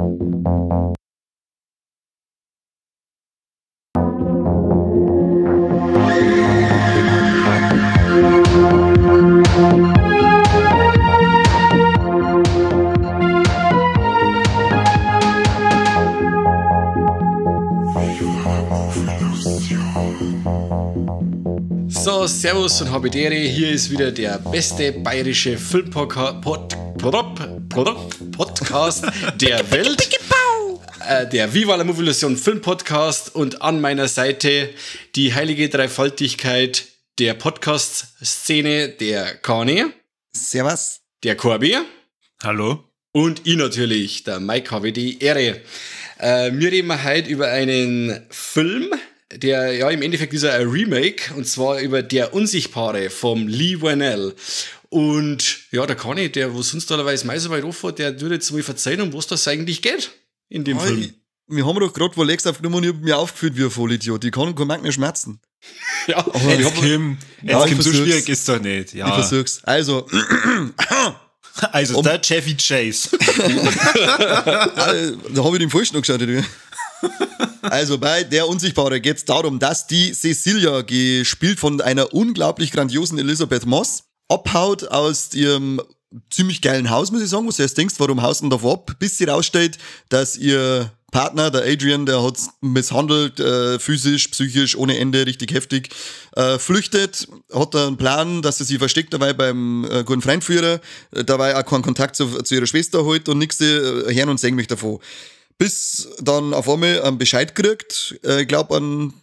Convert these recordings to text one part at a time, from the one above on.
So, servus und habidere, hier ist wieder der beste bayerische Filmpodcast der Welt, der Viva la Movilusion Filmpodcast, und an meiner Seite die heilige Dreifaltigkeit der Podcast-Szene, der Kani. Servus. Der Corby. Hallo. Und ich natürlich, der Mike, habe die Ehre. Wir reden heute über einen Film, der ja im Endeffekt ist ein Remake, und zwar über Der Unsichtbare vom Leigh Whannell. Und ja, der Kani, der wo sonst allerweise mehr so weit anfährt, der würde jetzt wohl verzeihen, um was das eigentlich geht in dem Film. Wir haben doch gerade Lex aufgenommen und ich habe mir aufgefühlt wie ein Vollidiot. Ich kann kein mehr schmerzen. Ja, aber Kim, so schwierig ist doch nicht. Ja. Ich versuch's. Also der Chevy Chase. Da habe ich den falschen angeschaut. Also bei Der Unsichtbare geht es darum, dass die Cecilia, gespielt von einer unglaublich grandiosen Elisabeth Moss, abhaut aus ihrem ziemlich geilen Haus, muss ich sagen, wo du erst denkst, warum haust du davor ab, bis sie rausstellt, dass ihr Partner, der Adrian, der hat misshandelt, physisch, psychisch, ohne Ende, richtig heftig, flüchtet, hat einen Plan, dass er sie versteckt dabei beim guten Freundführer, dabei auch keinen Kontakt zu ihrer Schwester holt und nichts hören und sehen mich davon. Bis dann auf einmal einen Bescheid kriegt, ich glaube einen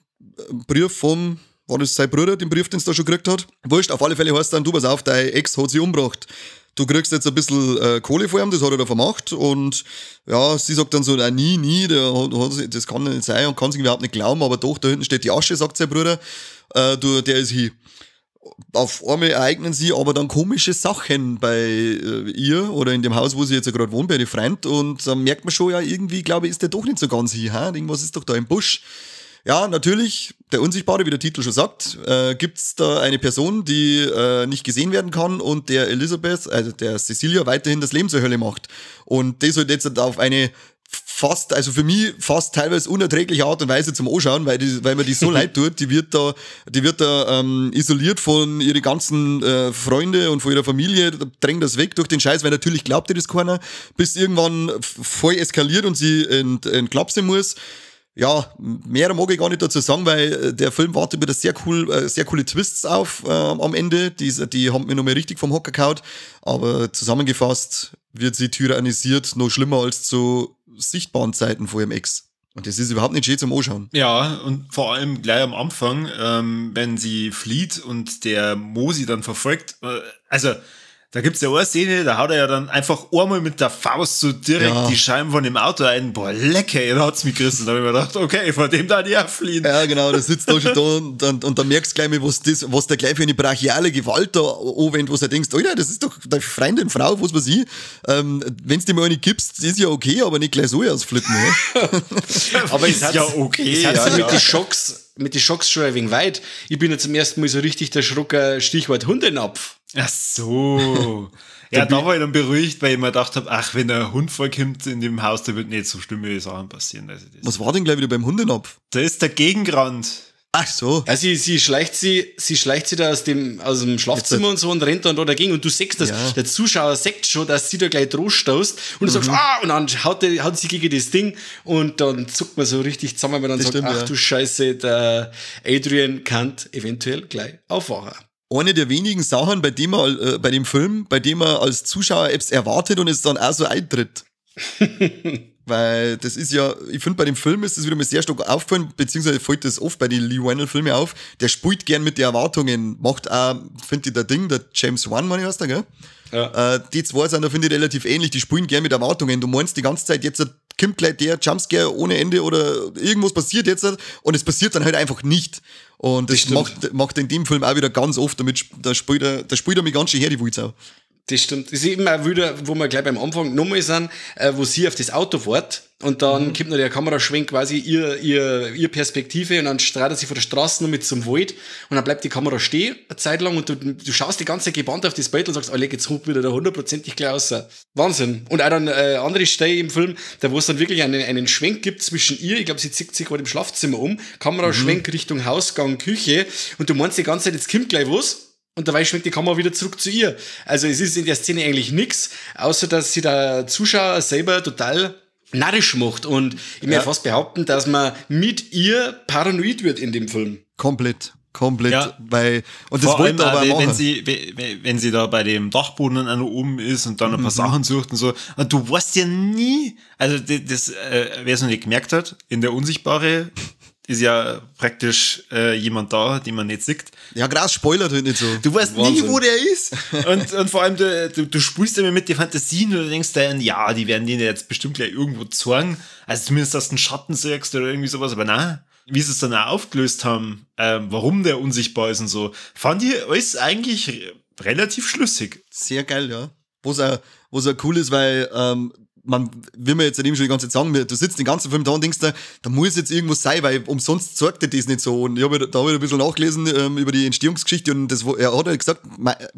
Brief vom, war das sein Bruder, den Brief, den es da schon gekriegt hat? Wurscht, auf alle Fälle heißt dann, du pass auf, deine Ex hat sie umgebracht. Du kriegst jetzt ein bisschen Kohle vor ihm, das hat er da vermacht, und ja, sie sagt dann so, nie, das kann nicht sein und kann sich überhaupt nicht glauben, aber doch, da hinten steht die Asche, sagt sein Bruder, der ist hier. Auf einmal ereignen sie aber dann komische Sachen bei ihr oder in dem Haus, wo sie jetzt gerade wohnt, bei ihrem Freund, und dann merkt man schon, ja, irgendwie, glaube ich, ist der doch nicht so ganz hier, irgendwas ist doch da im Busch. Ja, natürlich, der Unsichtbare, wie der Titel schon sagt, gibt's da eine Person, die nicht gesehen werden kann und der Elisabeth, also der Cecilia, weiterhin das Leben zur Hölle macht. Und das halt jetzt auf eine fast, also für mich fast teilweise unerträgliche Art und Weise zum Anschauen, weil mir die so leid tut. Die wird da isoliert von ihren ganzen Freunde und von ihrer Familie, drängt das weg durch den Scheiß, weil natürlich glaubt ihr das keiner, bis irgendwann voll eskaliert und sie entklapsen muss. Ja, mehr mag ich gar nicht dazu sagen, weil der Film wartet wieder sehr coole Twists auf am Ende. Die haben mir noch mal richtig vom Hocker gehauen. Aber zusammengefasst wird sie tyrannisiert, noch schlimmer als zu sichtbaren Zeiten vor ihrem Ex. Und das ist überhaupt nicht schön zum Anschauen. Ja, und vor allem gleich am Anfang, wenn sie flieht und der Mosi dann verfolgt, also da gibt's ja eine Szene, da haut er ja dann einfach einmal mit der Faust so direkt die Scheiben von dem Auto ein. Boah, lecker, da hat's mich gerissen. Da hab ich mir gedacht, okay, von dem da nicht fliehen. Ja, genau, da sitzt da schon da und dann merkst du gleich mal, was der gleich für eine brachiale Gewalt da anwendet, wo du denkst, Alter, das ist doch deine Freundin, Frau, was weiß ich. Wenn's dir mal eine gibst, ist ja okay, aber nicht gleich so ausflippen. Aber ist ja okay. Es hat mit den Schocks schon ein wenig weit. Ich bin ja zum ersten Mal so richtig der Schrucker, Stichwort Hundenapf. Ach so. Ja, da war ich dann beruhigt, weil ich mir gedacht habe, ach, wenn ein Hund vorkommt in dem Haus, da wird nicht so schlimme Sachen passieren. Also was war denn gleich wieder beim Hundenapf? Da ist der Gegengrand. Ach so. Ja, sie schleicht sie da aus dem Schlafzimmer und so und rennt dann da dagegen, und du siehst das. Ja. Der Zuschauer sagt schon, dass sie da gleich draufstoßt und du sagst, und dann haut sie gegen das Ding und dann zuckt man so richtig zusammen, weil dann das sagt, stimmt, ach du Scheiße, der Adrian kann eventuell gleich aufwachen. Eine der wenigen Sachen, bei dem man als Zuschauer etwas erwartet und es dann auch so eintritt. Weil das ist ja, ich finde, bei dem Film ist das wieder mal sehr stark aufgefallen, beziehungsweise fällt das oft bei den Leigh Whannell-Filmen auf. Der spielt gern mit den Erwartungen, macht auch, finde ich, der James Wan, meine ich, heißt der, gell? Ja. Die zwei sind da, finde ich, relativ ähnlich, die spielen gern mit Erwartungen. Du meinst die ganze Zeit, jetzt kommt gleich der Jumpscare ohne Ende oder irgendwas passiert jetzt und es passiert dann halt einfach nicht. Und das macht in dem Film auch wieder ganz oft, damit da spielt er mich ganz schön her, die Wulzau. Das stimmt. Das ist eben auch wieder, wo wir gleich beim Anfang nochmal sind, wo sie auf das Auto fährt und dann kommt noch der Kameraschwenk quasi ihr Perspektive und dann strahlt sie von der Straße noch mit zum Wald und dann bleibt die Kamera stehen eine Zeit lang und du schaust die ganze Zeit gebannt auf das Bild und sagst, oh, jetzt kommt wieder da 100%ig gleich raus. Wahnsinn. Und auch dann andere Stelle im Film, da wo es dann wirklich einen Schwenk gibt zwischen ihr, ich glaube, sie zieht sich gerade im Schlafzimmer um, Kameraschwenk Richtung Hausgang, Küche und du meinst die ganze Zeit, jetzt kommt gleich was. Und dabei schwenkt die Kamera wieder zurück zu ihr. Also es ist in der Szene eigentlich nix, außer dass sie der Zuschauer selber total narrisch macht. Und ich möchte fast behaupten, dass man mit ihr paranoid wird in dem Film. Komplett. Ja. Weil, und das wollte aber auch machen. wenn sie da bei dem Dachboden dann oben ist und dann ein paar Sachen sucht und so. Und du weißt ja nie, also wer es noch nicht gemerkt hat, in der Unsichtbare ist ja praktisch jemand da, den man nicht sieht. Ja, krass, spoilert halt nicht so. Du weißt nie, wo der ist. Und vor allem, du spielst immer mit den Fantasien und du denkst dann, ja, die werden den jetzt bestimmt gleich irgendwo zorgen. Also zumindest, dass du einen Schatten siehst oder irgendwie sowas. Aber nein, wie sie es dann auch aufgelöst haben, warum der unsichtbar ist und so, fand ich alles eigentlich relativ schlüssig. Sehr geil, ja. Was auch cool ist, weil wie wir jetzt eben schon die ganze Zeit sagen, du sitzt den ganzen Film da und denkst da muss jetzt irgendwas sein, weil umsonst zeigt er das nicht so. Und da habe ich ein bisschen nachgelesen über die Entstehungsgeschichte und er hat halt gesagt,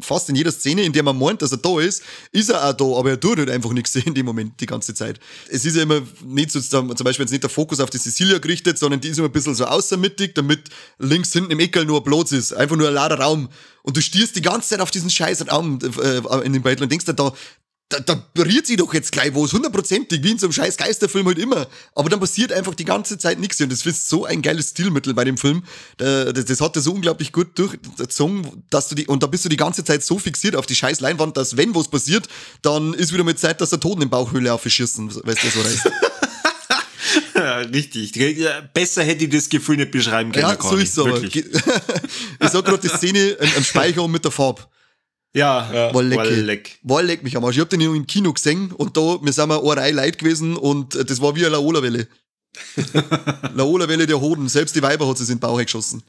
fast in jeder Szene, in der man meint, dass er da ist er auch da, aber er tut halt einfach nichts in dem Moment die ganze Zeit. Es ist ja immer nicht so, zum Beispiel jetzt nicht der Fokus auf die Cecilia gerichtet, sondern die ist immer ein bisschen so außermittig, damit links hinten im Eckel nur ein Platz ist, einfach nur ein lauter Raum. Und du stierst die ganze Zeit auf diesen scheiß Raum in dem Beitel und denkst da pariert sie doch jetzt gleich was, 100%ig, wie in so einem scheiß Geisterfilm halt immer. Aber dann passiert einfach die ganze Zeit nichts. Und das ist so ein geiles Stilmittel bei dem Film. Das hat er so unglaublich gut durchgezogen, dass und da bist du die ganze Zeit so fixiert auf die scheiß Leinwand, dass wenn was passiert, dann ist wieder mit Zeit, dass der Toten in Bauchhöhle aufschießen, weißt du, so heißt. Ja, richtig. Besser hätte ich das Gefühl nicht beschreiben können. Ja, so ist es aber. Ich sag gerade die Szene am Speicher mit der Farbe. Ja, Walleck mich am Arsch. Ich hab den im Kino gesehen und wir sind eine Reihe Leute gewesen und das war wie eine Laola-Welle. Laola-Welle der Hoden. Selbst die Weiber hat es in den Bauch geschossen.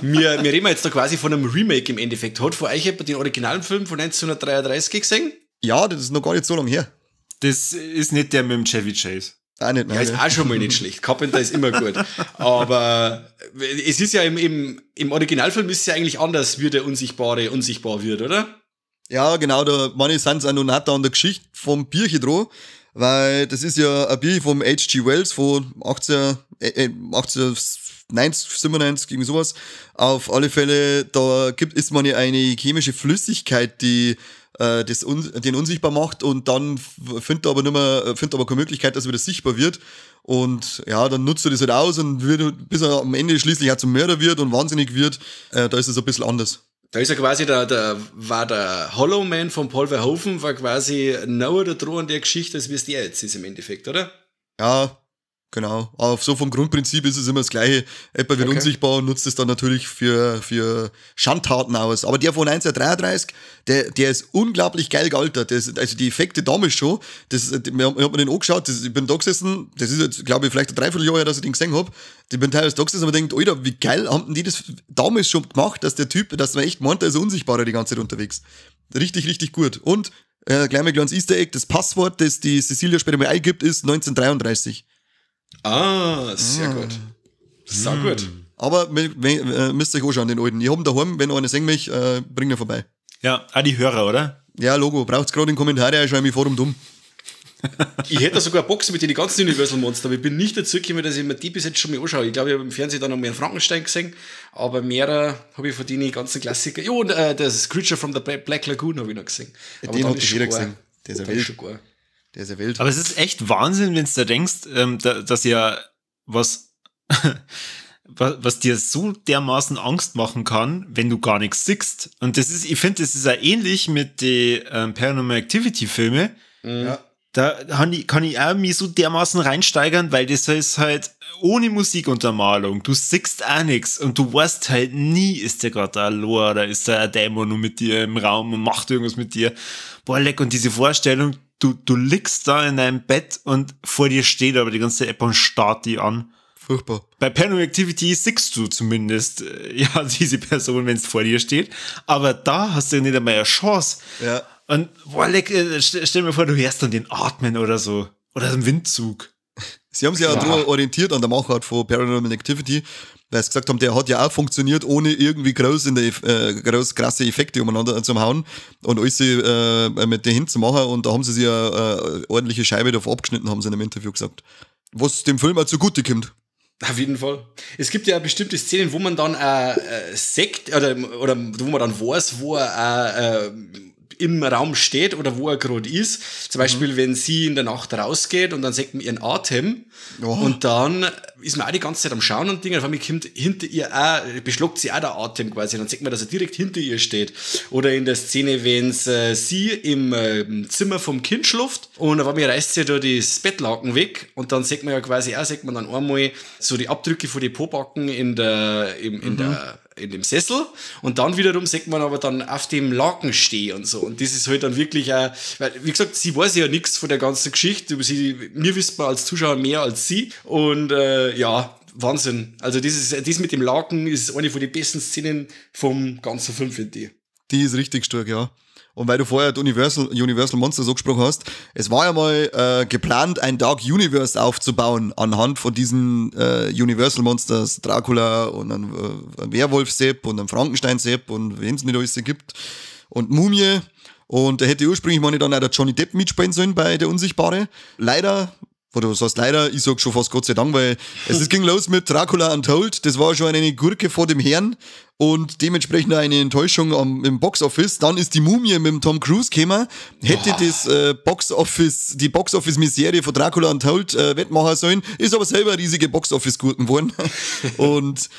Wir reden jetzt da quasi von einem Remake im Endeffekt. Hat von euch jemand den originalen Film von 1933 gesehen? Ja, das ist noch gar nicht so lange her. Das ist nicht der mit dem Chevy Chase. Auch nicht, nein, ja, ist auch schon mal nicht schlecht. Carpenter ist immer gut. Aber es ist ja im Originalfilm ist es ja eigentlich anders, wie der Unsichtbare unsichtbar wird, oder? Ja, genau, da meine ich, sind sie auch noch nicht an der Geschichte vom Bierchen dran, weil das ist ja ein Bier vom H.G. Wells von 1890, 97, irgendwie sowas. Auf alle Fälle, ist man ja eine chemische Flüssigkeit, die den unsichtbar macht und dann findet aber keine Möglichkeit, dass er wieder sichtbar wird. Und ja, dann nutzt er das halt aus und bis er am Ende schließlich auch zum Mörder wird und wahnsinnig wird. Da ist es ein bisschen anders. Da ist er quasi war der Hollow Man von Paul Verhoeven, war quasi nauer da dran an der Geschichte, als wie es der jetzt ist im Endeffekt, oder? Ja, genau. Aber so vom Grundprinzip ist es immer das Gleiche. Etwa wird unsichtbar und nutzt es dann natürlich für Schandtaten aus. Aber der von 1933, der ist unglaublich geil gealtert. Also die Effekte damals schon, ich hab mir den angeschaut, ich bin da gesessen, das ist jetzt, glaube ich, vielleicht ein Dreivierteljahr her, dass ich den gesehen hab. Ich bin teilweise da gesessen und mir denkt, Alter, wie geil haben die das damals schon gemacht, dass der Typ, dass man echt meint, der ist unsichtbarer die ganze Zeit unterwegs. Richtig, richtig gut. Und gleich mal ein kleines Easter Egg, das Passwort, das die Cecilia später mal eingibt, ist 1933. Ah, sehr gut. Sehr gut. Aber müsst ihr euch anschauen, den alten. Ich hab ihn daheim, wenn einer sehen möchte, bring ihn vorbei. Ja, auch die Hörer, oder? Ja, Logo. Braucht's gerade in den Kommentaren, schreibe mich Forum dumm. Ich hätte sogar Boxen mit den ganzen Universal Monster, aber ich bin nicht dazu gekommen, dass ich mir die bis jetzt schon mal anschaue. Ich glaube, ich habe im Fernsehen dann noch mehr einen Frankenstein gesehen, aber mehr habe ich von denen ganzen Klassiker. Ja, und das Creature from the Black Lagoon habe ich noch gesehen. Aber den hat jeder gesehen. Der ist ja wild. Der ist ja wild. Aber es ist echt Wahnsinn, wenn du da denkst, dass ja was dir so dermaßen Angst machen kann, wenn du gar nichts siehst. Und ich finde, das ist ja ähnlich mit den Paranormal Activity Filme. Ja. Da kann ich auch mich so dermaßen reinsteigern, weil das ist halt ohne Musikuntermalung. Du siehst auch nichts und du weißt halt nie, ist der gerade ein Lore oder ist da ein Dämon nur mit dir im Raum und macht irgendwas mit dir. Boah, leck, und diese Vorstellung, du liegst da in deinem Bett und vor dir steht aber die ganze App und starrt die an. Furchtbar. Bei Paranormal Activity siehst du zumindest diese Person, wenn es vor dir steht. Aber da hast du nicht einmal eine Chance. Ja. Und boah, leck, stell mir vor, du hörst dann den Atmen oder so. Oder den Windzug. Sie haben sich ja daran orientiert an der Machart von Paranormal Activity, weil sie gesagt haben, der hat ja auch funktioniert, ohne irgendwie groß krasse Effekte umeinander zu hauen und alles mit den Händen zu machen. Und da haben sie sich eine ordentliche Scheibe davon abgeschnitten, haben sie in einem Interview gesagt. Was dem Film auch zugute kommt. Auf jeden Fall. Es gibt ja bestimmte Szenen, wo man dann sagt, oder wo man dann weiß, wo er im Raum steht oder wo er gerade ist. Zum Beispiel, wenn sie in der Nacht rausgeht und dann sagt man ihren Atem und dann ist man auch die ganze Zeit am Schauen und Dinge, auf einmal kommt hinter ihr auch, beschluckt sie auch der Atem quasi, dann sagt man, dass er direkt hinter ihr steht. Oder in der Szene, wenn sie im Zimmer vom Kind schläft und auf einmal reißt sie da das Bettlaken weg und dann sagt man ja quasi auch, sagt man dann einmal so die Abdrücke von den Pobacken in dem Sessel und dann wiederum sagt man aber dann auf dem Laken stehen und so. Und das ist halt dann wirklich auch, weil, wie gesagt, sie weiß ja nichts von der ganzen Geschichte, mir wissen wir als Zuschauer mehr als sie und ja, Wahnsinn. Also das mit dem Laken ist eine von den besten Szenen vom ganzen Film, finde ich. Die ist richtig stark, ja. Und weil du vorher Universal Monsters angesprochen hast, es war ja mal geplant, ein Dark Universe aufzubauen anhand von diesen Universal Monsters, Dracula und ein Werwolf-Sepp und ein Frankenstein-Sepp und wen es nicht alles gibt und Mumie. Und da hätte ursprünglich mal dann auch der Johnny Depp mitspielen sollen bei Der Unsichtbare. Leider, oder du sagst leider, ich sag schon fast Gott sei Dank, weil es ging los mit Dracula Untold, das war schon eine Gurke vor dem Herrn und dementsprechend eine Enttäuschung im Boxoffice. Dann ist die Mumie mit dem Tom Cruise gekommen, hätte die Boxoffice-Misere von Dracula Untold wettmachen sollen, ist aber selber eine riesige Boxoffice-Gurken geworden. Und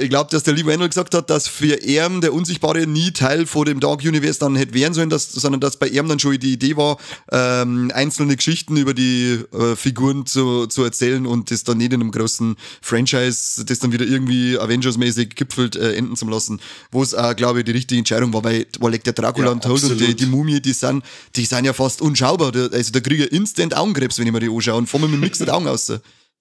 ich glaube, dass der liebe Wendell gesagt hat, dass für ihn der Unsichtbare nie Teil von dem Dark Universe dann hätte werden sollen, sondern dass bei ihm dann schon die Idee war, einzelne Geschichten über die Figuren zu erzählen und das dann nicht in einem großen Franchise, das dann wieder irgendwie Avengers-mäßig gipfelt, enden zu lassen, wo es auch, glaube ich, die richtige Entscheidung war, weil der Dracula Untold und die Mumie, die sind ja fast unschaubar. Also da kriege ich instant Augenkrebs, wenn ich mir die anschaue und vor mir mit mixed Augen aus.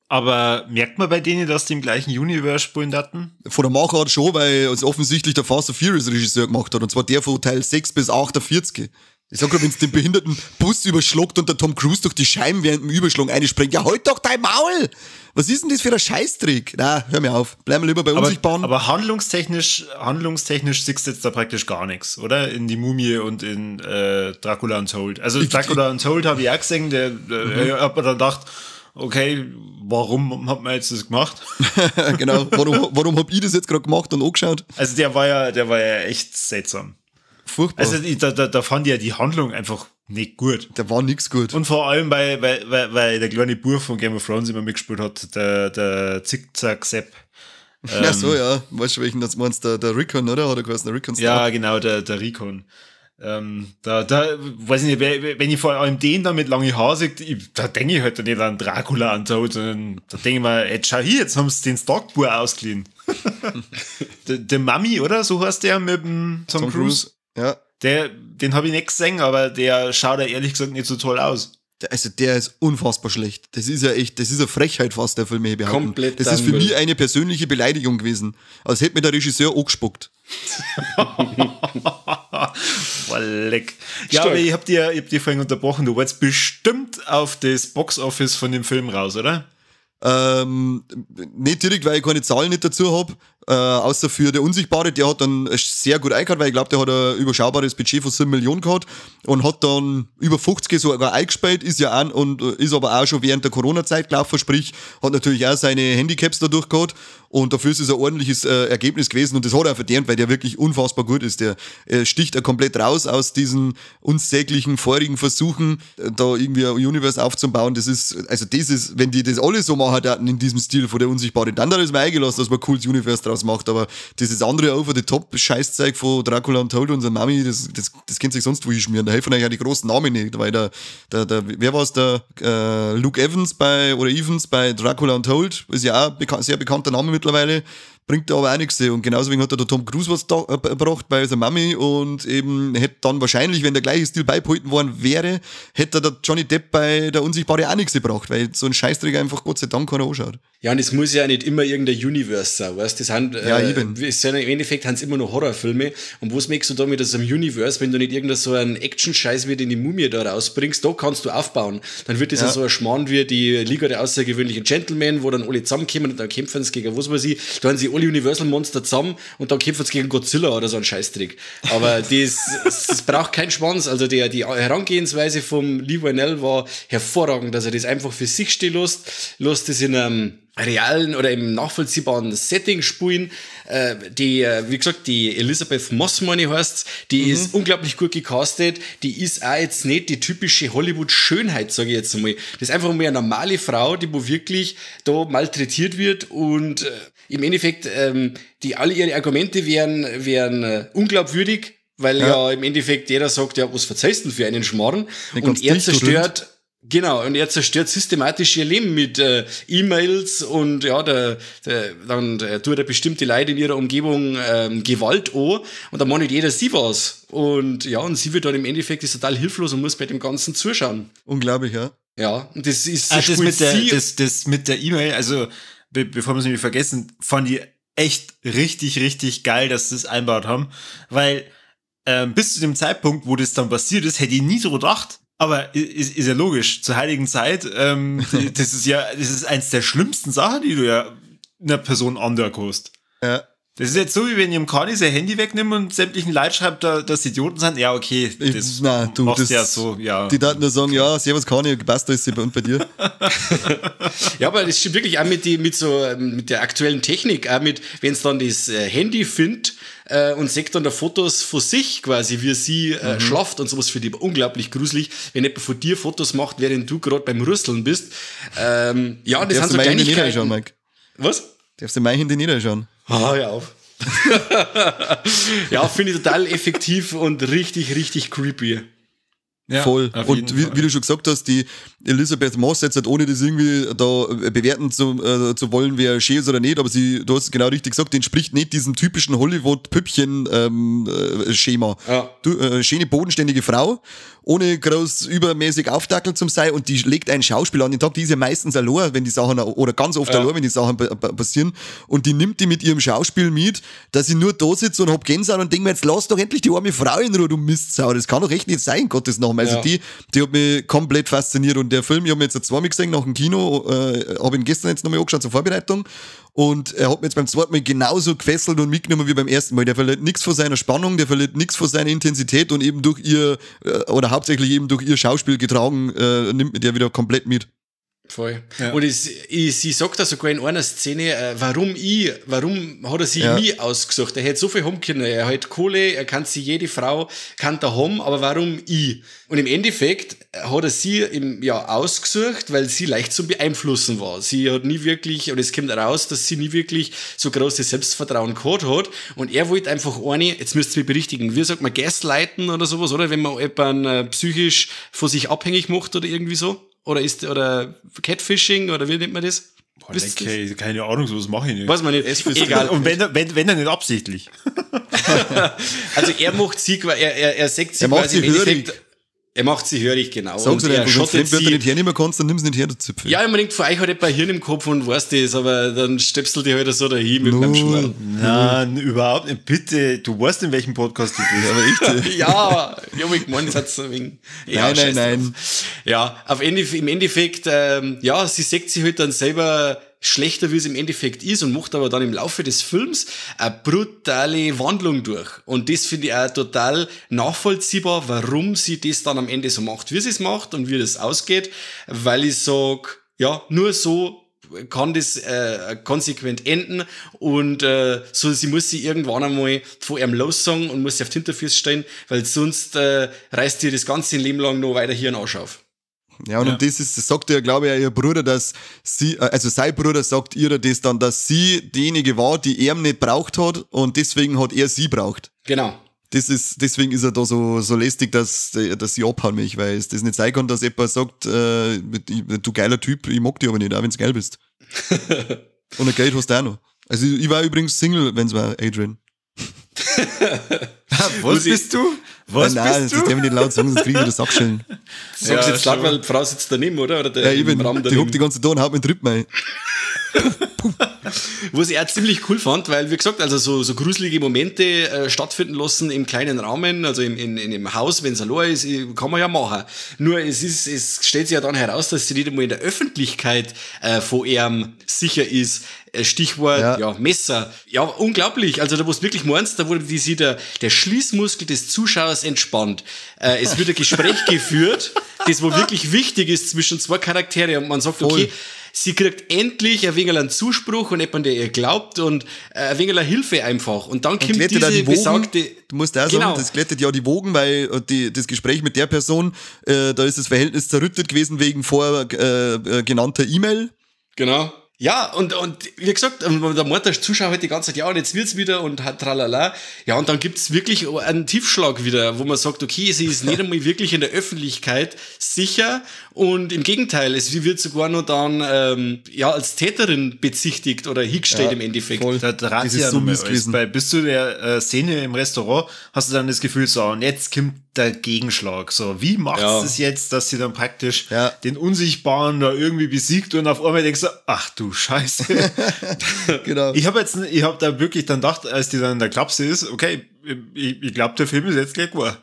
Aber merkt man bei denen, dass die im gleichen Universe spielen hatten? Von der Machart schon, weil es offensichtlich der Fast and Furious Regisseur gemacht hat, und zwar der von Teil 6 bis 48. Ich sag gerade, wenn es den behinderten Bus überschluckt und der Tom Cruise durch die Scheiben während dem Überschlagen einspringt, ja, halt doch dein Maul! Was ist denn das für ein Scheißtrick? Na, hör mir auf. Bleiben wir lieber bei Unsichtbaren. Aber handlungstechnisch siehst du jetzt da praktisch gar nichts, oder? In die Mumie und in Dracula Untold. Also Dracula Untold habe ich auch gesehen, ich hab mir dann gedacht, okay, warum hat man jetzt das gemacht? Genau, warum hab ich das jetzt gerade gemacht und angeschaut? Also der war ja echt seltsam. Furchtbar. Also da fand ich ja die Handlung einfach nicht gut. Da war nix gut. Und vor allem, weil der kleine Bub von Game of Thrones immer mitgespielt hat, der Zickzack-Sepp. Ach so, ja. Weißt du, welchen das meinst? Der Rickon, oder? Hat er geheißen, der Rickon? Ja, genau, der Rickon. Da weiß ich nicht, wenn ich vor allem den dann mit lange Haare sehe, da denke ich halt nicht an Dracula Untold, sondern da denke ich mir, jetzt schau hier, jetzt haben sie den Stark-Bur ausgeliehen. der Mummy, oder? So heißt der mit dem Tom Cruise. Ja. Den habe ich nicht gesehen, aber der schaut ja ehrlich gesagt nicht so toll aus. Also der ist unfassbar schlecht. Das ist ja echt, das ist eine Frechheit fast, der Film, ich behaupten. Komplett. Das ist für mich eine persönliche Beleidigung gewesen. Als hätte mir der Regisseur angespuckt. Boah, leck. Ja, aber ich hab dir vorhin unterbrochen. Du wolltest bestimmt auf das Boxoffice von dem Film raus, oder? Nicht direkt, weil ich keine Zahlen nicht dazu habe. Außer für der Unsichtbare, der hat dann sehr gut eingehört, weil ich glaube, der hat ein überschaubares Budget von 7 Millionen gehabt und hat dann über 50 sogar eingespielt, ist ja auch und ist aber auch schon während der Corona-Zeit gelaufen, sprich, hat natürlich auch seine Handicaps dadurch gehabt und dafür ist es ein ordentliches Ergebnis gewesen und das hat er auch verdient, weil der wirklich unfassbar gut ist. Der sticht er komplett raus aus diesen unsäglichen vorigen Versuchen, da irgendwie ein Universe aufzubauen. Das ist, wenn die das alle so machen hatten in diesem Stil von der Unsichtbare, dann hat es mir eingelassen, dass man ein cooles Universe draus macht, aber dieses andere Over-the-Top-Scheißzeug von Dracula Untold und seiner Mami, das könnt sich sonst wo hinschmieren. Da helfen euch ja die großen Namen nicht, weil wer war es, der Luke Evans bei Dracula Untold, ist ja auch sehr bekannter Name mittlerweile. bringt aber auch nichts. Und genauso wie hat der Tom Cruise was gebracht bei seiner Mami und eben hätte dann wahrscheinlich, wenn der gleiche Stil beibehalten worden wäre, hätte der Johnny Depp bei der Unsichtbare auch nichts gebracht, weil so ein Scheißträger einfach Gott sei Dank keiner anschaut. Ja, und es muss ja nicht immer irgendein Universe sein, weißt du? Das sind, eben. Im Endeffekt haben es immer noch Horrorfilme. Und was merkst du da mit so einem Universe, wenn du nicht irgendein so einen Action-Scheiß wie die Mumie da rausbringst, da kannst du aufbauen. Dann wird das ja so ein Schmarrn wie die Liga der außergewöhnlichen Gentlemen, wo dann alle zusammenkommen und dann kämpfen sie gegen was weiß ich. Da haben sie alle Universal-Monster zusammen und dann kämpfen sie gegen Godzilla oder so ein Scheißtrick. Aber das braucht keinen Schwanz. Also die Herangehensweise vom Lee Whannell war hervorragend, dass er das einfach für sich stehen lässt das in einem realen oder im nachvollziehbaren Setting spielen. Wie gesagt, die Elisabeth Moss, meine heißt's, die ist unglaublich gut gecastet. Die ist auch jetzt nicht die typische Hollywood-Schönheit, sage ich jetzt einmal. Das ist einfach mal eine normale Frau, die wo wirklich da malträtiert wird und im Endeffekt, alle ihre Argumente wären unglaubwürdig, weil ja im Endeffekt jeder sagt, ja, was verzeihst du denn für einen Schmarrn? Und er zerstört... Genau, und er zerstört systematisch ihr Leben mit E-Mails und ja, dann tut er bestimmte Leute in ihrer Umgebung Gewalt an und dann macht nicht jeder sie was. Und ja, und sie wird dann im Endeffekt ist total hilflos und muss bei dem Ganzen zuschauen. Unglaublich, ja. Ja, und das ist das mit der E-Mail, also bevor wir es nämlich vergessen, fand ich echt richtig, richtig geil, dass sie das einbaut haben, weil bis zu dem Zeitpunkt, wo das dann passiert ist, hätte ich nie so gedacht. Aber ist ja logisch, zur heiligen Zeit, das ist eins der schlimmsten Sachen, die du ja einer Person andern-kannst. Ja. Das ist jetzt so, wie wenn ich im Kani sein Handy wegnehme und sämtlichen Leuten schreibt, dass Idioten sind. Ja, okay, das machst ja so, ja. Die daten nur sagen, ja, servus Kani, passt alles bei dir. Ja, aber das stimmt wirklich auch mit der aktuellen Technik, auch wenn es dann das Handy findet, und seht dann da Fotos von sich quasi, wie sie schlaft und sowas, für die unglaublich gruselig, wenn jemand von dir Fotos macht, während du gerade beim Rüsseln bist. Ja, das sind so Kleinigkeiten. Mike. Was? Darfst du mein Handy niederschauen? Hör auf. Ja, finde ich total effektiv und richtig, richtig creepy. Ja, voll. Und wie du schon gesagt hast, die Elisabeth Moss, jetzt halt ohne das irgendwie da bewerten zu wollen, wer schön ist oder nicht, aber du hast es genau richtig gesagt, die entspricht nicht diesem typischen Hollywood-Püppchen-Schema. Schöne, bodenständige Frau, ohne groß übermäßig aufdackelt zum sein, und die legt einen Schauspieler an den Tag, die ist ja meistens allein, wenn die Sachen, oder ganz oft allein, wenn die Sachen passieren, und die nimmt die mit ihrem Schauspiel mit, dass ich nur da sitze und hab Gänsehaut und denke mir, jetzt lass doch endlich die arme Frau in Ruhe, du Mistsau, das kann doch echt nicht sein, Gottes Namen. Also die hat mich komplett fasziniert, und der Film, ich habe mir jetzt zweimal gesehen nach dem Kino, habe ihn gestern jetzt nochmal angeschaut zur Vorbereitung, und er hat mich jetzt beim zweiten Mal genauso gefesselt und mitgenommen wie beim ersten Mal. Der verliert nichts von seiner Spannung, der verliert nichts von seiner Intensität, und eben durch ihr, oder hauptsächlich eben durch ihr Schauspiel getragen, nimmt der wieder komplett mit. Voll. Ja. Und sie sagt da sogar in einer Szene, warum hat er sich nie ausgesucht? Er hätte so viel haben können, er hat Kohle, er kann sich jede Frau, kann da haben, aber warum ich? Und im Endeffekt hat er sie ausgesucht, weil sie leicht zu beeinflussen war. Sie hat nie wirklich, und es kommt raus, dass sie nie wirklich so großes Selbstvertrauen gehabt hat, und er wollte einfach jetzt müsst ihr mich berichtigen, wie sagt man, gaslighten oder sowas, oder? Wenn man jemanden psychisch von sich abhängig macht oder irgendwie so? Oder Catfishing, oder wie nennt man das? Boah, keine Ahnung, sowas mache ich nicht. Weiß man nicht. Egal. Und wenn dann nicht absichtlich. Also er macht sie, er sagt sie quasi im Endeffekt. Er macht sie hörig, genau. Sagen Sie einfach, wenn du Fremdwörter nicht hernehmen kannst, dann nimm sie nicht her, du Zipfel. Ja, man denkt, von euch hat jemand ein Hirn im Kopf und weißt das, aber dann stöpselt die halt so dahin mit meinem Schmarrn. Nein, überhaupt nicht. Bitte, du weißt, in welchem Podcast du bist. Aber ich. Ja, ich hab mich gemeint, das hat so wegen. Nein. Ja, im Endeffekt, sie sagt sich halt dann selber schlechter, wie es im Endeffekt ist, und macht aber dann im Laufe des Films eine brutale Wandlung durch. Und das finde ich auch total nachvollziehbar, warum sie das dann am Ende so macht, wie sie es macht und wie das ausgeht, weil ich sage, ja, nur so kann das konsequent enden, und sie muss sich irgendwann einmal von ihrem lossagen und muss sich auf die Hinterfüße stellen, weil sonst reißt ihr das ganze Leben lang noch weiter hier einen Arsch auf. Ja, und das sagt ja, glaube ich, ihr Bruder, dass sie, also sein Bruder sagt ihr das dann, dass sie diejenige war, die er nicht braucht hat, und deswegen hat er sie braucht. Genau. Deswegen ist er da so lästig, dass sie abhauen mich, weil es das nicht sein kann, dass jemand sagt, du geiler Typ, ich mag dich aber nicht, auch wenn du geil bist. Und ein Geld hast du auch noch. Also ich war übrigens Single, wenn es war, Adrian. Was bist du? Was Nein, bist das du? darf ich nicht laut sagen, sonst kriege ich das Sackschellen. Sagst du jetzt laut, weil die Frau sitzt daneben, oder? Oder der Ja, ich bin, im Raum die daneben. huckt die ganze Zeit da und haut mir den Rippen ein. Was ich auch ziemlich cool fand, weil, wie gesagt, also so gruselige Momente stattfinden lassen im kleinen Rahmen, also in dem Haus, wenn es allein ist, kann man ja machen. Nur es stellt sich ja dann heraus, dass sie nicht einmal in der Öffentlichkeit von ihm sicher ist. Stichwort, ja, Messer. Ja, unglaublich. Also da, wo du wirklich meinst, da wurde sich der Schließmuskel des Zuschauers entspannt. Es wird ein Gespräch geführt, das wo wirklich wichtig ist zwischen zwei Charaktere und man sagt, okay, sie kriegt endlich ein wenig einen Zuspruch und jemand, der ihr glaubt und ein wenig Hilfe einfach. Und dann kommt diese die Wogen, besagte... Du musst auch sagen, das glättet ja die Wogen, weil das Gespräch mit der Person, da ist das Verhältnis zerrüttet gewesen wegen vorher genannter E-Mail. Genau. Ja, und wie gesagt, da meint der Zuschauer halt die ganze Zeit, ja, und jetzt wird's wieder und tralala. Ja, und dann gibt's wirklich einen Tiefschlag wieder, wo man sagt, okay, sie ist nicht einmal wirklich in der Öffentlichkeit sicher und im Gegenteil, sie wird sogar noch dann als Täterin bezichtigt oder hingestellt im Endeffekt. Voll. Da dreht sich ja so mies gewesen. Bis zu der Szene im Restaurant hast du dann das Gefühl, so, und jetzt kommt der Gegenschlag. So, wie macht es jetzt, dass sie dann praktisch den Unsichtbaren da irgendwie besiegt und auf einmal denkst du, ach du Scheiße. Genau. Ich hab da wirklich dann gedacht, als die dann in der Klapse ist, okay, ich glaube, der Film ist jetzt gleich wahr.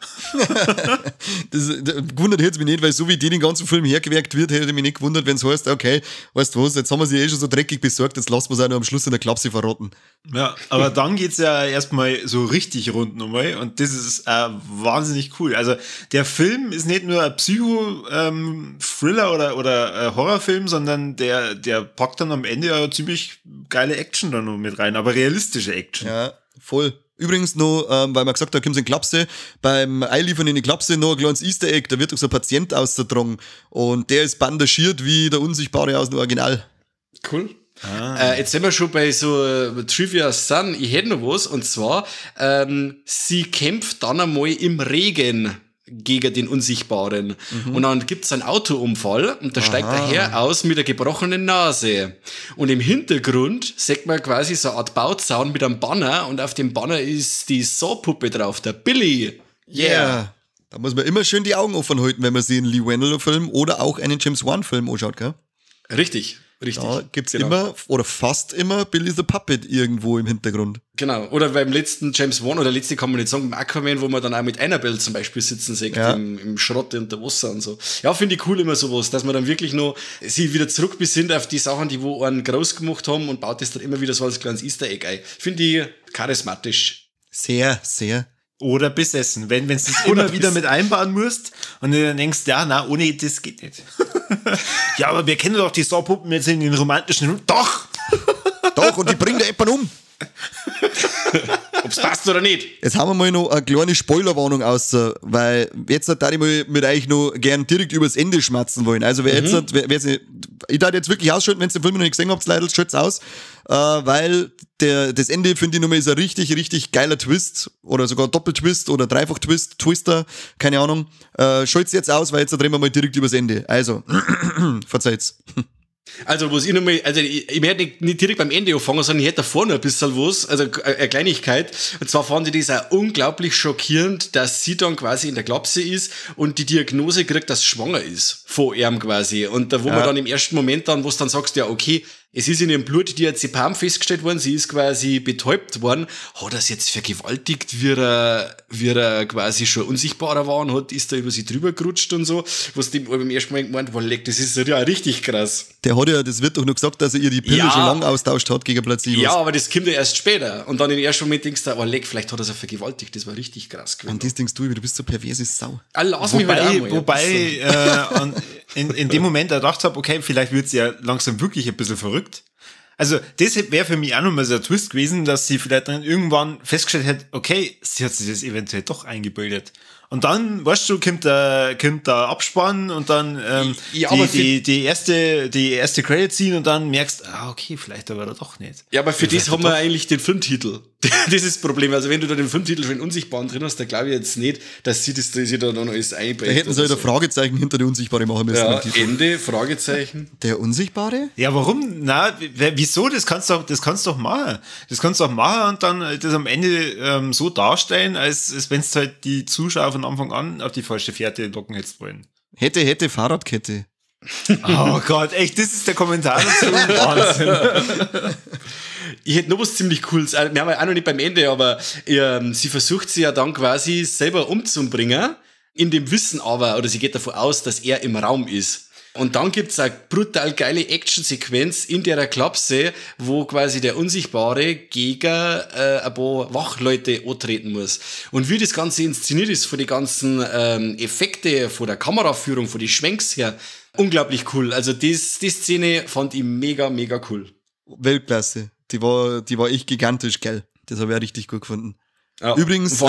Das wundert jetzt mich nicht, weil so wie die den ganzen Film hergewerkt wird, hätte ich mich nicht gewundert, wenn es heißt, okay, weißt du was, jetzt haben wir sie schon so dreckig besorgt, jetzt lassen wir es auch noch am Schluss in der Klapse verrotten. Ja, aber dann geht's ja erstmal so richtig rund nochmal und das ist wahnsinnig cool. Also der Film ist nicht nur ein Psycho-Thriller oder Horrorfilm, sondern der packt dann am Ende ja ziemlich geile Action da noch mit rein, aber realistische Action. Ja, voll. Übrigens noch, weil man gesagt hat, da kommt so eine Klapse, beim Einliefern in die Klapse noch ein kleines Easter Egg, da wird doch so ein Patient ausgetragen und der ist bandagiert wie der Unsichtbare aus dem Original. Cool. Jetzt sind wir schon bei so Trivia Sun, ich hätte noch was, und zwar, sie kämpft dann einmal im Regen gegen den Unsichtbaren. Und dann gibt's einen Autounfall und da steigt der Herr aus mit der gebrochenen Nase. Und im Hintergrund sieht man quasi so eine Art Bauzaun mit einem Banner und auf dem Banner ist die Saw-Puppe drauf, der Billy. Yeah. Da muss man immer schön die Augen offen halten, wenn man sich einen Lee Wannell-Film oder auch einen James Wan-Film anschaut, gell? Richtig. Da gibt's immer oder fast immer Billy the Puppet irgendwo im Hintergrund. Genau. Oder beim letzten James Wan, oder letzte kann man nicht sagen, beim Aquaman, wo man dann auch mit Annabelle zum Beispiel sitzen sieht, im Schrott unter Wasser und so. Ja, finde ich cool immer sowas, dass man dann wirklich noch sie wieder zurückbesinnt auf die Sachen, die wo einen groß gemacht haben und baut das dann immer wieder so als kleines Easter Egg ein. Finde ich charismatisch. Sehr, sehr. Oder besessen, wenn du das immer wieder mit einbauen musst und du dann denkst, ja, na, ohne das geht nicht. Ja, aber wir kennen doch die Saw-Puppen jetzt in den romantischen... Doch! Doch, und die bringt jemanden um. Ob's passt oder nicht. Jetzt haben wir mal noch eine kleine Spoilerwarnung aus, weil jetzt darf ich mal mit euch noch gern direkt übers Ende schmatzen wollen. Also wer jetzt, ich darf jetzt wirklich ausschalten, wenn ihr den Film noch nicht gesehen habt, leider schaut's aus, weil das Ende, finde ich, nochmal ist ein richtig, richtig geiler Twist oder sogar Doppeltwist oder Dreifach-Twist, Twister, keine Ahnung. Schalt's jetzt aus, weil jetzt drehen wir mal direkt übers Ende. Also, verzeiht's. Also, was ich nochmal, also ich werde nicht direkt beim Ende anfangen, sondern ich hätte da vorne ein bisschen was, also eine Kleinigkeit. Und zwar fand ich das auch unglaublich schockierend, dass sie dann quasi in der Klapse ist und die Diagnose kriegt, dass sie schwanger ist. Von ihm quasi. Und da, wo man dann im ersten Moment dann, wo du dann sagst, ja, okay, es ist in ihrem Blut Diazepam festgestellt worden, sie ist quasi betäubt worden, hat er jetzt vergewaltigt, wie er quasi schon unsichtbarer war und ist da über sie drüber gerutscht und so, was dem beim ersten Mal gemeint, wow, das ist ja richtig krass. Der hat ja, das wird doch nur gesagt, dass er ihr die Pille schon lang austauscht hat gegen Placebo. Ja, aber das kommt ja erst später. Und dann im ersten Moment denkst du, vielleicht hat er sie vergewaltigt, das war richtig krass gewesen. Und das denkst du bist so perverse Sau. Lass mich halt auch mal. Wobei in dem Moment gedacht habe, okay, vielleicht wird sie ja langsam wirklich ein bisschen verrückt. Also, das wäre für mich auch nochmal so ein Twist gewesen, dass sie vielleicht dann irgendwann festgestellt hat, okay, sie hat sich das eventuell doch eingebildet. Und dann, weißt du, kommt der Abspann und dann die erste Credit-Scene und dann merkst, okay, vielleicht aber doch nicht. Ja, aber für das haben wir eigentlich den Filmtitel. Das ist das Problem. Also, wenn du da den Filmtitel schon Unsichtbaren drin hast, dann glaube ich jetzt nicht, dass sie das da noch alles einbaut. Da hätten sie halt ein Fragezeichen hinter der Unsichtbare machen müssen. Ja, Ende, Fragezeichen. Der Unsichtbare? Ja, warum? Na, wieso? Das kannst du doch machen. Das kannst du auch machen und dann das am Ende so darstellen, als wenn es halt die Zuschauer von Anfang an auf die falsche Fährte locken hättest wollen. Hätte, Fahrradkette. Oh Gott, echt, das ist der Kommentar dazu. Wahnsinn. Ich hätte noch was ziemlich Cooles. Wir haben ja auch noch nicht beim Ende, aber sie versucht sie ja dann quasi selber umzubringen, in dem Wissen aber, oder sie geht davon aus, dass er im Raum ist. Und dann gibt's eine brutal geile Actionsequenz in der Klapse, wo quasi der Unsichtbare gegen ein paar Wachleute antreten muss. Und wie das Ganze inszeniert ist, von den ganzen Effekte, von der Kameraführung, von den Schwenks her, unglaublich cool. Also die Szene fand ich mega, mega cool. Weltklasse. Die war echt gigantisch, geil. Das habe ich auch richtig gut gefunden. Ja, übrigens,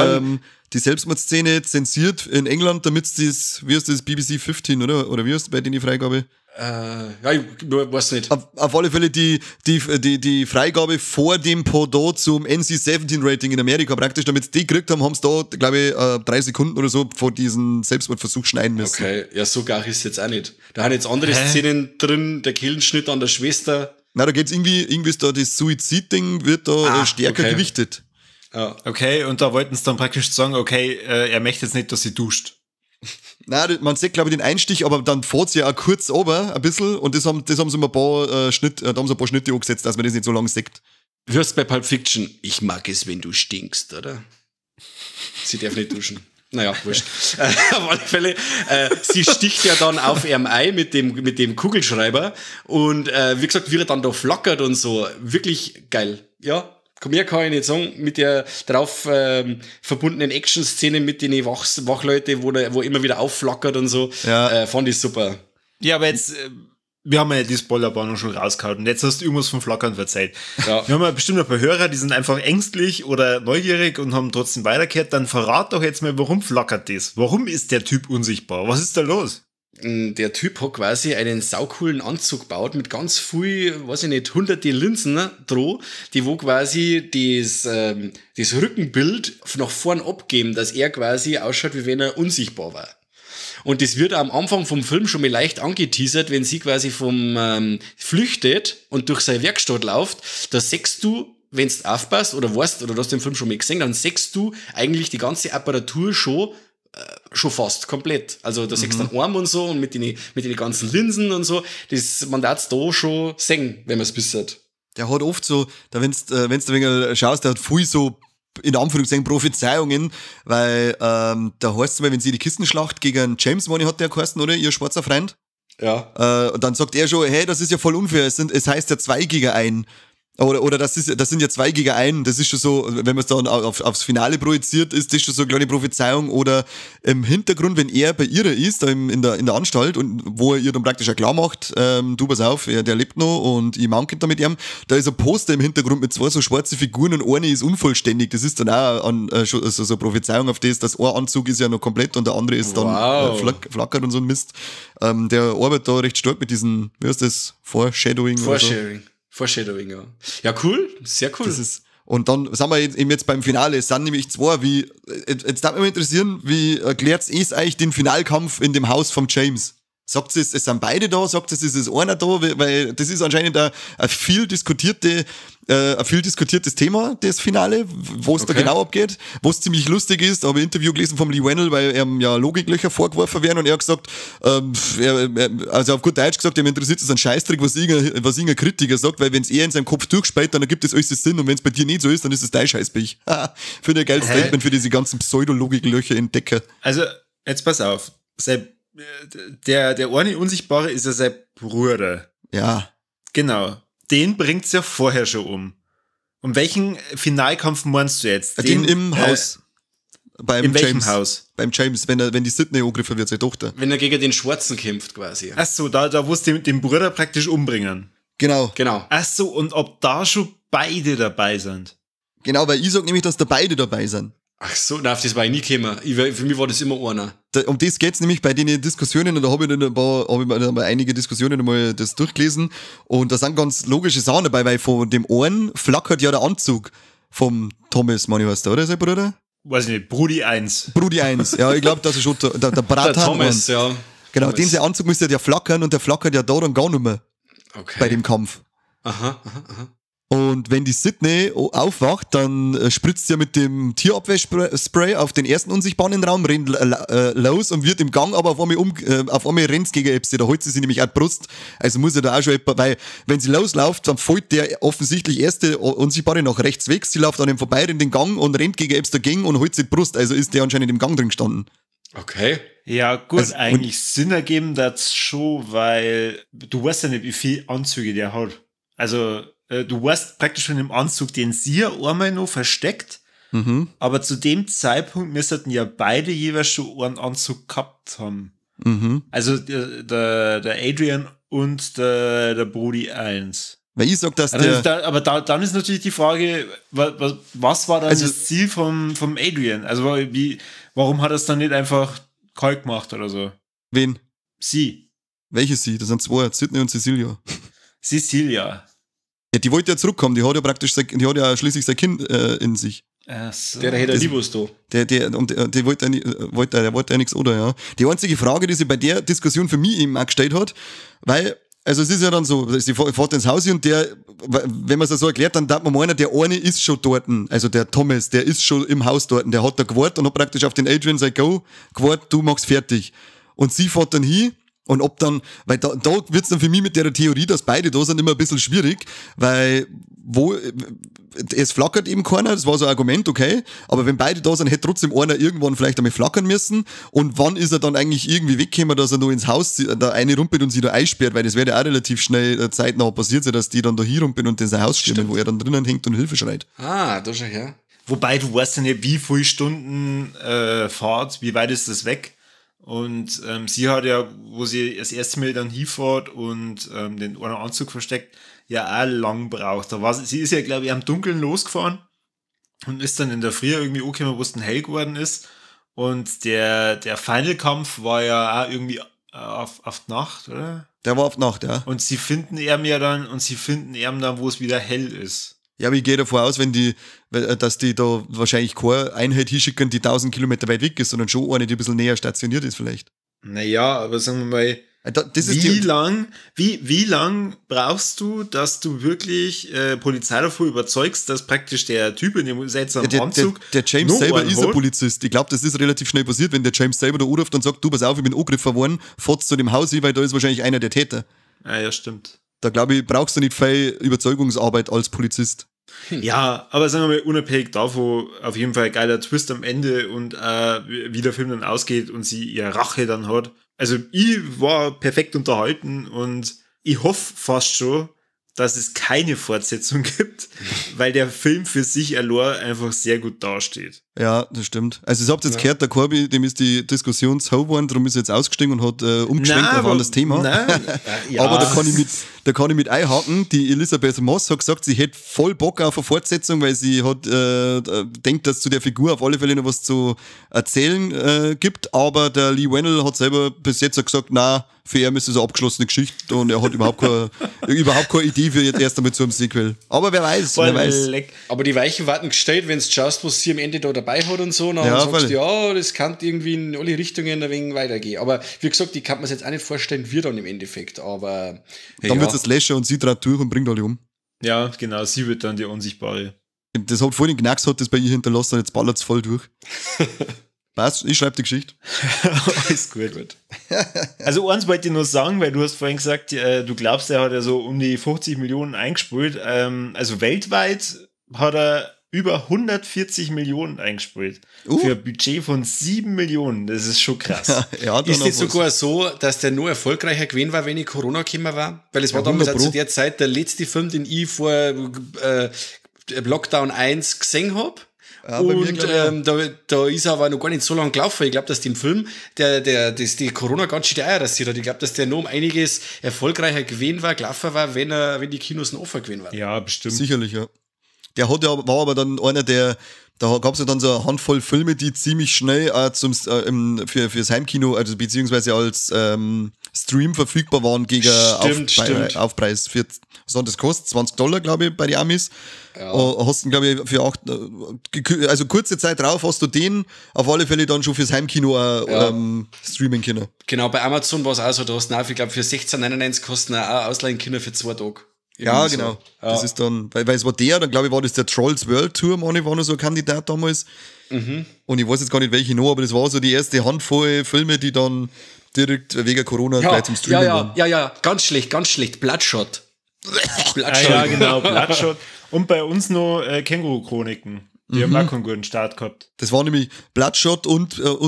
die Selbstmordszene zensiert in England, damit das, wie heißt das, BBC 15, oder? Oder wie heißt das bei denen die Freigabe? Ja, ich weiß nicht. Auf alle Fälle die Freigabe vor dem Pendant zum NC-17-Rating in Amerika praktisch, damit sie die gekriegt haben, haben sie da, glaube ich, 3 Sekunden oder so vor diesem Selbstmordversuch schneiden müssen. Okay, ja, so gar ist es jetzt auch nicht. Da haben jetzt andere Szenen drin, der Kehlenschnitt an der Schwester. Na, da geht's irgendwie ist da das Suizid-Ding wird da stärker gewichtet. Ja. Okay, und da wollten sie dann praktisch sagen, okay, er möchte jetzt nicht, dass sie duscht. Nein, man sieht, glaube ich, den Einstich, aber dann fährt sie ja auch kurz runter, ein bisschen, und das haben sie mal ein paar Schnitte angesetzt, dass man das nicht so lange sieht. Du hörst bei Pulp Fiction, ich mag es, wenn du stinkst, oder? Sie darf nicht duschen. Naja, wurscht. Auf alle Fälle, sie sticht ja dann auf ihrem Ei mit dem Kugelschreiber und wie gesagt, wie er dann da flackert und so, wirklich geil. Ja, mehr kann ich nicht sagen, mit der drauf verbundenen Action-Szene mit den Wachleute, wo immer wieder aufflackert und so, fand ich super. Ja, aber jetzt, wir haben ja die Spoilerwarnung schon rausgehauen und jetzt hast du irgendwas vom Flackern verzeiht. Ja. Wir haben ja bestimmt ein paar Hörer, die sind einfach ängstlich oder neugierig und haben trotzdem weitergehört. Dann verrat doch jetzt mal, warum flackert das? Warum ist der Typ unsichtbar? Was ist da los? Der Typ hat quasi einen saucoolen Anzug gebaut mit ganz viel, weiß ich nicht, hunderte Linsen dran, die wo quasi das Rückenbild nach vorn abgeben, dass er quasi ausschaut, wie wenn er unsichtbar war. Und das wird am Anfang vom Film schon mal leicht angeteasert, wenn sie quasi flüchtet und durch seine Werkstatt läuft, da siehst du, wenn du aufpasst oder weißt, oder du hast den Film schon mal gesehen, dann siehst du eigentlich die ganze Apparatur schon fast komplett. Also da siehst du dann Arm und so und mit den ganzen Linsen und so, man darf es da schon sehen, wenn man es bisset. Der hat oft so, wenn du ein wenig schaust, der hat viel so in Anführungszeichen Prophezeiungen, weil da heißt es mal, wenn sie die Kistenschlacht gegen James Money hat der geheißen, oder? Ihr schwarzer Freund. Ja. Und dann sagt er schon, hey, das ist ja voll unfair, es heißt ja 2 gegen 1. Oder das sind ja 2 gegen 1, das ist schon so, wenn man es dann aufs Finale projiziert, ist das schon so eine kleine Prophezeiung. Oder im Hintergrund, wenn er bei ihr ist, da in der Anstalt, und wo er ihr dann praktisch auch klar macht, du pass auf, der lebt noch und ich manke da mit ihm, da ist ein Poster im Hintergrund mit 2 so schwarze Figuren und eine ist unvollständig. Das ist dann auch so eine Prophezeiung auf das ein Anzug ist ja noch komplett und der andere ist dann flackert und so ein Mist. Der arbeitet da recht stark mit diesen, wie heißt das, Foreshadowing. Foreshadowing, ja. Ja, cool, sehr cool. Und dann sind wir eben jetzt beim Finale. Es sind nämlich 2, jetzt darf mich mal interessieren, wie erklärt es eigentlich den Finalkampf in dem Haus vom James? Sagt es sind beide da? Sagt es ist einer da? Weil das ist anscheinend ein viel diskutiertes Thema, das Finale, wo es da genau abgeht, wo es ziemlich lustig ist. Da habe ich ein Interview gelesen vom Lee Whannell, weil ihm ja Logiklöcher vorgeworfen werden und er hat gesagt, also auf gut Deutsch gesagt, ihm interessiert es ein Scheißdreck, was irgendein Kritiker sagt, weil wenn es er in seinem Kopf durchspeit, dann ergibt es alles Sinn und wenn es bei dir nicht so ist, dann ist es dein Scheißpech. Finde ein geiles Statement für diese ganzen Pseudologiklöcher Entdecker. Also, jetzt pass auf. Der eine Unsichtbare ist ja sein Bruder. Ja. Genau. Den bringt's ja vorher schon um. Um welchen Finalkampf meinst du jetzt? Den im Haus. In welchem Haus? Beim James, wenn die Sydney angegriffen wird, seine Tochter. Wenn er gegen den Schwarzen kämpft quasi. Ach so, da wo es den Bruder praktisch umbringen. Genau. Ach so, und ob da schon beide dabei sind? Genau, weil ich sag nämlich, dass da beide dabei sind. Ach so, auf das war ich nie gekommen. Für mich war das immer einer. Um das geht's nämlich bei den Diskussionen, und da habe ich dann bei einige Diskussionen mal das durchgelesen, und da sind ganz logische Sachen dabei, weil von dem einen flackert ja der Anzug vom Thomas, meine ich, heißt der, oder sein Bruder? Weiß ich nicht, Brudi 1. Brudi 1, ja, ich glaube, das ist schon der Bratan. Der Thomas, ja. Genau, Thomas. den sein Anzug müsste ja flackern und der flackert ja da dann gar nicht mehr Okay. bei dem Kampf. Aha. Und wenn die Sydney aufwacht, dann spritzt sie ja mit dem Tierabwehrspray auf den ersten unsichtbaren Raum, rennt los und wird im Gang aber auf einmal rennt gegen Epsi. Da holt sie nämlich auch die Brust. Also muss er da auch schon etwa, weil wenn sie losläuft, dann fällt der offensichtlich erste Unsichtbare nach rechts weg. Sie läuft an ihm vorbei in den Gang und rennt gegen Epsi dagegen und holt sie die Brust. Also ist der anscheinend im Gang drin gestanden. Okay. Ja, gut, Also, eigentlich Sinn ergeben das schon, weil du weißt ja nicht, wie viele Anzüge der hat. Also, du weißt praktisch von dem Anzug, den sie ja einmal noch versteckt, aber zu dem Zeitpunkt müssten ja beide jeweils schon einen Anzug gehabt haben. Also der Adrian und der Brody 1. Weil ich sag, dass Dann ist natürlich die Frage, was war dann Also- das Ziel vom Adrian? Also warum hat er es dann nicht einfach kalt gemacht oder so? wen? Sie. Welche sie? Das sind zwei, Sydney und Cecilia. Cecilia. Ja, die wollte ja zurückkommen, die hat ja praktisch, die hat ja schließlich sein Kind in sich. Ach so. Der hätte nie was da. Der wollte ja nichts, oder, ja. Die einzige Frage, die sie bei der Diskussion für mich eben auch gestellt hat, weil, also es ist ja dann so, sie fährt ins Haus und der, wenn man es so erklärt, dann darf man meinen, der eine ist schon dort, also der Thomas, der ist schon im Haus dort, der hat da gewartet und hat praktisch auf den Adrian gesagt, go, gewartet, du machst fertig. Und sie fährt dann hin. Und ob dann, weil da wird's dann für mich mit der Theorie, dass beide da sind, immer ein bisschen schwierig, weil es flackert eben keiner, das war so ein Argument, okay, aber wenn beide da sind, hätte trotzdem einer irgendwann vielleicht einmal flackern müssen und wann ist er dann eigentlich irgendwie weggekommen, dass er noch ins Haus da eine rumpelt und sie da einsperrt, weil das wäre ja auch relativ schnell zeitnah passiert sein, dass die dann da hier rumpeln und das Haus stürmen, wo er dann drinnen hängt und Hilfe schreit. Ah, da schau her. Wobei du weißt ja nicht, wie viele Stunden Fahrt, wie weit ist das weg? Und sie hat ja, wo sie das erste Mal dann hinfährt und den einen Anzug versteckt, ja auch lang braucht. Sie ist ja, glaube ich, am Dunkeln losgefahren und ist dann in der Früh irgendwie angekommen, wo es dann hell geworden ist. Und der Final-Kampf war ja auch irgendwie auf die Nacht, oder? Der war auf Nacht, ja. Und sie finden ihn dann, wo es wieder hell ist. Ja, aber ich gehe davon aus, dass die da wahrscheinlich keine Einheit hinschicken, die 1000 Kilometer weit weg ist, sondern schon eine, die ein bisschen näher stationiert ist vielleicht. Naja, aber sagen wir mal, Das ist wie lang brauchst du, dass du wirklich Polizei davor überzeugst, dass praktisch der Typ in dem seltsamen Anzug der James noch selber einen ist ein hat? Polizist. Ich glaube, das ist relativ schnell passiert, wenn der James selber da anruft und sagt, du, pass auf, ich bin angegriffen worden, fahrt's zu dem Haus hin, weil da ist wahrscheinlich einer der Täter. Ja, stimmt. Da glaube ich, brauchst du nicht viel Überzeugungsarbeit als Polizist. Ja, aber sagen wir mal, unabhängig davon, auf jeden Fall ein geiler Twist am Ende und wie der Film dann ausgeht und sie ihre Rache dann hat. Also ich war perfekt unterhalten und ich hoffe fast schon, dass es keine Fortsetzung gibt, weil der Film für sich allein einfach sehr gut dasteht. Ja, das stimmt. Also, ihr habt jetzt gehört, der Corby, dem ist die Diskussion zu hoch geworden, darum ist er jetzt ausgestiegen und hat umgeschwenkt auf ein anderes Thema. Aber da kann ich mit einhaken. Die Elisabeth Moss hat gesagt, sie hätte voll Bock auf eine Fortsetzung, weil sie hat denkt, dass zu der Figur auf alle Fälle noch was zu erzählen gibt. Aber der Lee Whannell hat selber bis jetzt gesagt, na, für ihn ist es eine abgeschlossene Geschichte und er hat überhaupt keine Idee für jetzt erst einmal zu einem Sequel. Aber wer weiß. Aber die Weichen warten gestellt, wenn es schaust, was sie am Ende da dabei hat und so, dann sagst du, ja, das kann irgendwie in alle Richtungen ein wenig weitergehen. Aber wie gesagt, ich kann mir das jetzt auch nicht vorstellen, wie dann im Endeffekt. Aber dann wird es Slasher und sie dreht durch und bringt alle um. Ja, genau, sie wird dann die Unsichtbare. Das hat vorhin Knacks hat das bei ihr hinterlassen und jetzt ballert es voll durch. Passt, ich schreibe die Geschichte. Alles gut. Also eins wollte ich noch sagen, weil du hast vorhin gesagt, du glaubst, er hat ja so um die 50 Millionen eingespielt. Also weltweit hat er über 140 Millionen eingespielt. Für ein Budget von 7 Millionen. Das ist schon krass. Ist es sogar so, dass der nur erfolgreicher gewesen war, wenn ich Corona gekommen war? Weil es war damals auch zu der Zeit der letzte Film, den ich vor Lockdown 1 gesehen habe. Ja, und da ist er aber noch gar nicht so lange gelaufen. Ich glaube, dass den Film, die Corona ganz schön die Eier rasiert hat. Ich glaube, dass der noch um einiges erfolgreicher gewesen war, gelaufen war, wenn die Kinos noch offen gewesen waren. Ja, bestimmt. Sicherlich, ja. Der war aber dann einer der Da gab es ja dann so eine Handvoll Filme, die ziemlich schnell fürs Heimkino, also beziehungsweise als Stream verfügbar waren gegen Stimmt. Aufpreis. Was hat das kostet? $20, glaube ich, bei den Amis. Ja. Hast du, glaube ich, für 8, also kurze Zeit drauf hast du den auf alle Fälle dann schon fürs Heimkino streamen können. Genau, bei Amazon war es auch so, da hast du ich glaube für 16,99 kosten auch ausleihen können für 2 Tage. Ja, genau. Ja. Das ist dann, weil es war dann glaube ich, war das der Trolls World Tour, meine, war noch so ein Kandidat damals. Mhm. Und ich weiß jetzt gar nicht, welche noch, aber das war so die erste Handvoll Filme, die dann direkt wegen Corona gleich zum Streamen waren. Ja, ganz schlecht. Bloodshot. Ja, genau, Bloodshot. Und bei uns noch Känguru-Chroniken. Die haben auch keinen guten Start gehabt. Das war nämlich Bloodshot und der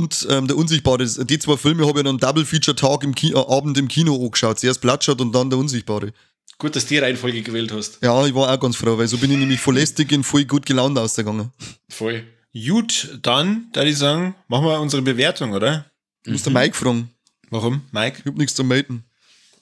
Unsichtbare. Die 2 Filme habe ich dann Double-Feature-Tag Abend im Kino angeschaut. Zuerst Bloodshot und dann der Unsichtbare. Gut, dass du die Reihenfolge gewählt hast. Ja, ich war auch ganz froh, weil so bin ich nämlich voll lästig und voll gut gelaunt ausgegangen. Voll. Gut, dann, da ich sagen, machen wir unsere Bewertung, oder? Du musst den Mike fragen. Warum, Mike? Ich hab nichts zu melden.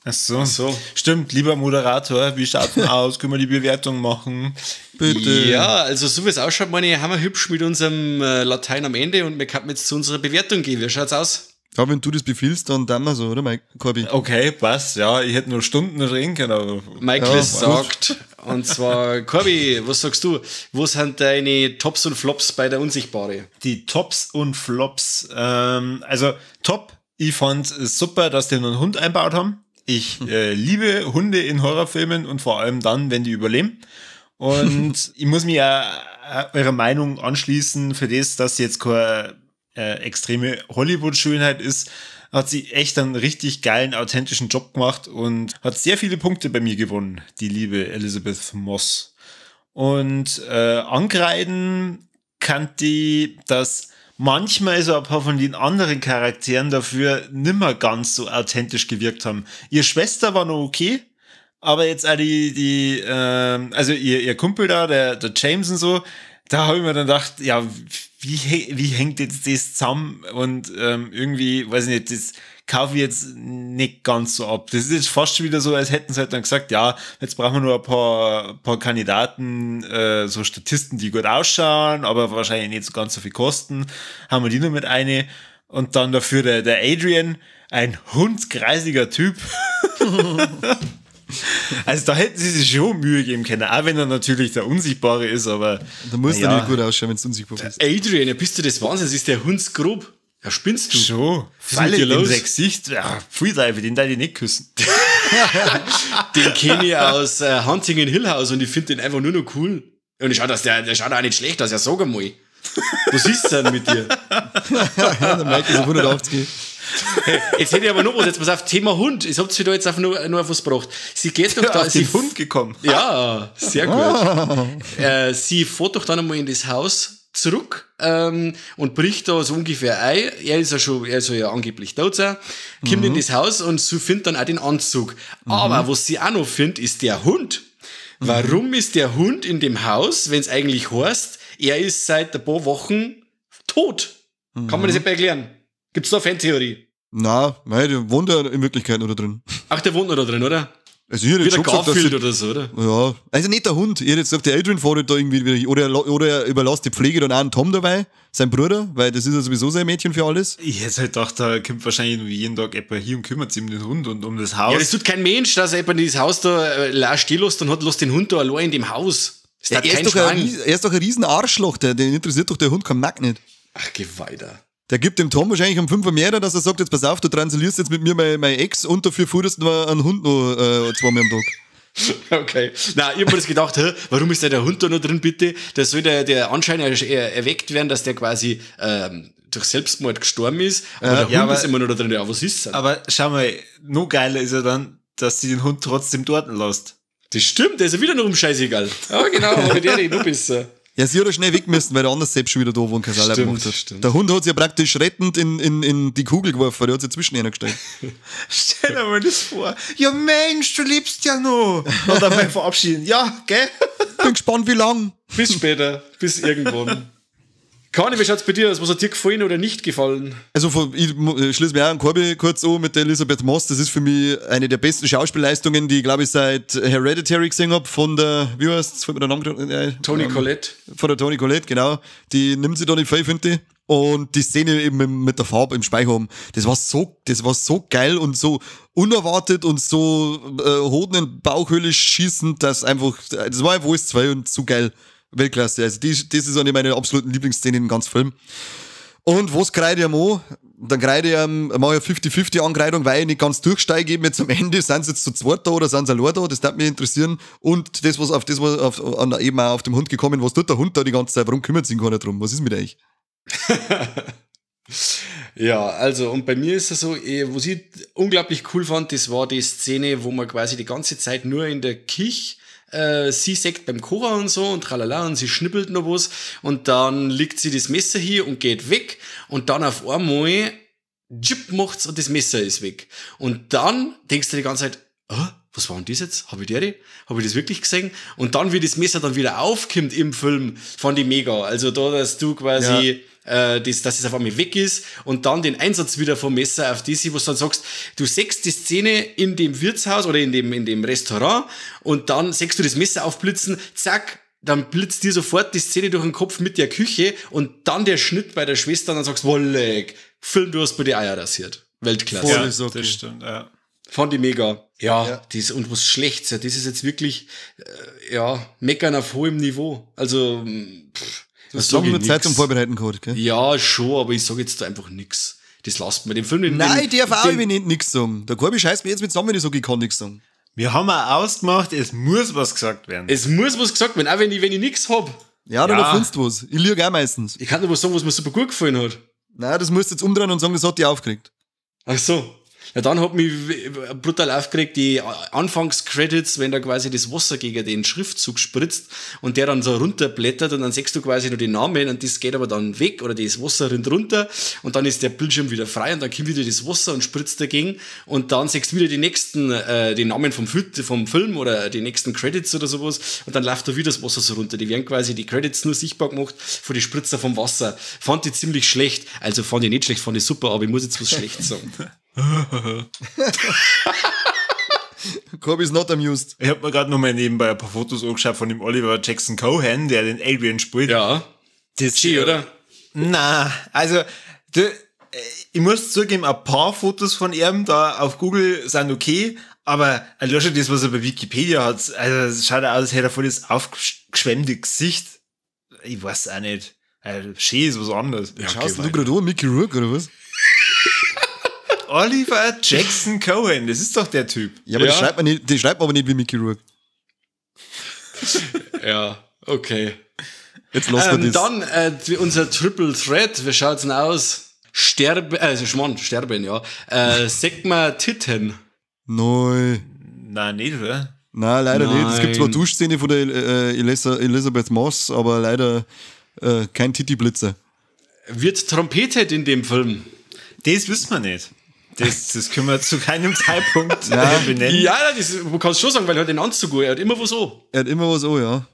Ach so. Stimmt, lieber Moderator, wie schaut's denn aus? Können wir die Bewertung machen? Bitte. Ja, also so wie es ausschaut, meine, haben wir hübsch mit unserem Latein am Ende und wir können jetzt zu unserer Bewertung gehen. Wie schaut's aus? Ja, wenn du das befiehlst, dann wir so, oder Mike? Corby? Okay, passt. Ja, ich hätte nur Stunden reden können. Aber Michael sagt, und zwar, Corby, was sagst du? Wo sind deine Tops und Flops bei der Unsichtbare? Die Tops und Flops, also Top, ich fand es super, dass die einen Hund einbaut haben. Ich liebe Hunde in Horrorfilmen und vor allem dann, wenn die überleben. Und ich muss mir ja eurer Meinung anschließen, für das, dass jetzt keine extreme Hollywood-Schönheit ist, hat sie echt einen richtig geilen, authentischen Job gemacht und hat sehr viele Punkte bei mir gewonnen, die liebe Elisabeth Moss. Und angreifen kann die, dass manchmal so ein paar von den anderen Charakteren dafür nimmer ganz so authentisch gewirkt haben. Ihre Schwester war noch okay, aber jetzt auch also ihr Kumpel da, der James und so, da habe ich mir dann gedacht, ja, wie hängt jetzt das zusammen? Und irgendwie, weiß ich nicht, das kaufe ich jetzt nicht ganz so ab. Das ist jetzt fast schon wieder so, als hätten sie halt dann gesagt, ja, jetzt brauchen wir nur ein paar Kandidaten, so Statisten, die gut ausschauen, aber wahrscheinlich nicht so ganz so viel kosten. Haben wir die nur mit eine. Und dann dafür der Adrian, ein hundskreisiger Typ. Also da hätten sie sich schon Mühe geben können, auch wenn er natürlich der Unsichtbare ist, aber... Da muss er nicht gut ausschauen, wenn es unsichtbar ist. Adrian, ja, bist du des Wahnsinns? Ist der Hundsgrob? Ja, spinnst du? Schon. Falle in sein Gesicht. Ja, Freedive, den darf ich nicht küssen. Den kenne ich aus Hunting in Hill House und ich finde den einfach nur noch cool. Und ich schau, der schaut auch nicht schlecht aus, ja, sag einmal. Was ist denn mit dir? Der Mike ist auf 180. Hey, jetzt hätte ich aber noch was, jetzt pass auf, Thema Hund. Ich hab's wieder jetzt einfach nur auf was gebracht. Sie geht doch da. Auf den Hund gekommen. Ja, sehr gut. Sie fährt doch dann einmal in das Haus zurück und bricht da so ungefähr ein. Er soll ja angeblich tot sein. Kommt in das Haus und sie findet dann auch den Anzug. Aber was sie auch noch findet, ist der Hund. Warum ist der Hund in dem Haus, wenn es eigentlich heißt, er ist seit ein paar Wochen tot? Kann man das nicht erklären? Gibt's da eine Fantheorie? Na, der wohnt ja in Wirklichkeit noch da drin. Ach, der wohnt noch da drin, oder? Also ich hätte wie der schon gesagt, Garfield oder so, oder? Ja, also nicht der Hund. Ich hätte jetzt gesagt, der Adrian fährt da irgendwie wieder, oder er überlässt die Pflege dann auch an Tom dabei, sein Bruder, weil das ist ja sowieso sein Mädchen für alles. Ich hätte halt gedacht, da kommt wahrscheinlich nur jeden Tag jemand hier und kümmert sich um den Hund und um das Haus. Ja, das tut kein Mensch, dass er jemand dieses Haus da stehen lässt und lässt den Hund da allein in dem Haus. Ja, er ist doch ein riesen Arschloch, den interessiert doch der Hund kein Mack nicht. Ach, geh weiter. Der gibt dem Tom wahrscheinlich um 5 mehr, dass er sagt, jetzt pass auf, du transilierst jetzt mit mir meine Ex und dafür futterst du einen Hund noch 2 Mal am Tag. Okay. Na, ich hab mir das gedacht, warum ist der Hund da noch drin, bitte? Da soll der Anschein erweckt werden, dass der quasi durch Selbstmord gestorben ist, aber der Hund ist immer noch da drin. Ja, was ist das? Aber schau mal, noch geiler ist ja dann, dass sie den Hund trotzdem dort lässt. Das stimmt, der ist ja wieder noch scheißegal. Ja, genau, aber der noch besser. Ja, sie hat ja schnell weg müssen, weil der anders selbst schon wieder da war und kein Salat gemacht hat. Stimmt. Der Hund hat sie ja praktisch rettend in die Kugel geworfen, der hat sie zwischen ihnen gestellt. Stell dir mal das vor. Ja Mensch, du lebst ja noch. Und dann beim Verabschieden. Ja, gell? Bin gespannt, wie lang. Bis später, bis irgendwann. Kani, wie schaut's bei dir aus? Was hat dir gefallen oder nicht gefallen? Also ich schließe mich auch an Corby kurz an mit der Elisabeth Moss. Das ist für mich eine der besten Schauspielleistungen, die ich glaube ich seit Hereditary gesehen habe, von der, wie heißt's, von der Name? Toni Collette. Von der Toni Collette, genau. Die nimmt sie da nicht viel, finde ich. Und die Szene eben mit der Farbe im Speicherraum, das war so geil und so unerwartet und so Hoden in Bauchhöhle schießend, das war einfach alles zwei und so geil. Weltklasse. Also das ist eine meiner absoluten Lieblingsszenen im ganzen Film. Und was kreide ich ihm an? Dann kreide ich mache ich 50-50 Ankreidung, weil ich nicht ganz durchsteige eben jetzt am Ende. Sind sie jetzt zu zweit da oder sind sie allein da? Das würde mich interessieren. Und das, was eben auch auf dem Hund gekommen, was tut der Hund da die ganze Zeit? Warum kümmert sich keiner drum? Was ist mit euch? Ja, also, und bei mir ist es so, was ich unglaublich cool fand, das war die Szene, wo man quasi die ganze Zeit nur in der Küche sie sägt beim Kocher und so und tralala und sie schnippelt noch was und dann legt sie das Messer hier und geht weg und dann auf einmal Jip macht's und das Messer ist weg. Und dann denkst du die ganze Zeit, was war denn das jetzt? Habe ich das wirklich gesehen? Und dann, wie das Messer dann wieder aufkommt im Film, fand ich mega. Also da, dass du quasi, dass es auf einmal weg ist und dann den Einsatz wieder vom Messer auf das, wo du dann sagst, du sägst die Szene in dem Wirtshaus oder in dem Restaurant und dann sägst du das Messer aufblitzen, zack, dann blitzt dir sofort die Szene durch den Kopf mit der Küche und dann der Schnitt bei der Schwester und dann sagst du, Wolleck, Film, du hast bei die Eier rasiert. Weltklasse. Ja, okay. Das stimmt, ja. Fand ich mega. Ja. Das und was Schlechtes. Ja, das ist jetzt wirklich, meckern auf hohem Niveau. Also, du hast lange Zeit zum Vorbereiten gehabt, gell? Ja, schon, aber ich sage jetzt da einfach nix. Das lasst mir den Film nicht. Nein, ich darf auch nicht nix sagen. Der Corby scheißt mir jetzt mit zusammen, wenn ich sage, ich kann nix sagen. Wir haben auch ausgemacht, es muss was gesagt werden. Es muss was gesagt werden, auch wenn ich nix hab. Ja, dann findest du was. Ich lüge auch meistens. Ich kann nur was sagen, was mir super gut gefallen hat. Nein, das musst du jetzt umdrehen und sagen, das hat dich aufgeregt. Ach so. Ja, dann hat mich brutal aufgeregt, die Anfangscredits, wenn da quasi das Wasser gegen den Schriftzug spritzt und der dann so runterblättert und dann siehst du quasi nur den Namen und das geht aber dann weg oder das Wasser rinnt runter und dann ist der Bildschirm wieder frei und dann kommt wieder das Wasser und spritzt dagegen und dann siehst du wieder den Namen vom Film oder die nächsten Credits oder sowas und dann läuft da wieder das Wasser so runter. Die werden quasi die Credits nur sichtbar gemacht von die Spritzer vom Wasser. Fand ich ziemlich schlecht. Also fand ich nicht schlecht, fand ich super, aber ich muss jetzt was Schlechtes sagen. Corby is not amused. Ich hab mir gerade noch mal nebenbei ein paar Fotos angeschaut von dem Oliver Jackson Cohen, der den Adrian spielt. Ja. Das ist schön, oder? Na, also ich muss zugeben, ein paar Fotos von ihm da auf Google sind okay, aber allein das, was er bei Wikipedia hat, also es schaut aus, als hätte er voll das aufgeschwemmte Gesicht. Ich weiß auch nicht. Also, schön ist was anderes. Ja, schaust du gerade an, Mickey Rourke oder was? Oliver Jackson Cohen, das ist doch der Typ. Ja, aber den schreibt man aber nicht wie Mickey Rourke. Ja, okay. Jetzt lassen wir das. Dann unser Triple Threat, wie schaut's denn aus? Sterben, ja. Sigma Titten. Nein, nicht, oder? Nein, leider nicht. Es gibt zwar Duschszene von der Elisabeth Moss, aber leider kein Titi-Blitzer. Wird trompetet in dem Film? Das wissen wir nicht. Das können wir zu keinem Zeitpunkt benennen. Ja, du kannst schon sagen, weil er hat den Anzug an. Er hat immer was an. Er hat immer was an, ja.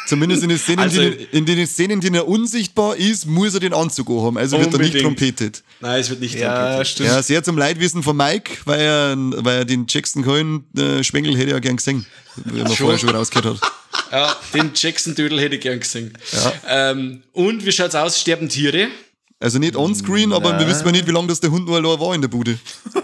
Zumindest in den Szenen, in den Szenen, in denen er unsichtbar ist, muss er den Anzug haben. Also wird er nicht trompetet. Nein, es wird nicht trompetet. Stimmt. Ja, sehr zum Leidwissen von Mike, weil er den Jackson Cohen Schwengel hätte ja gern gesehen, wie man vorher schon rausgehört hat. Ja, den Jackson-Dödel hätte ich gern gesehen. Ja. Und wie schaut's aus? Sterben Tiere? Also nicht onscreen, aber wir wissen ja nicht, wie lange das der Hund nur allein war in der Bude.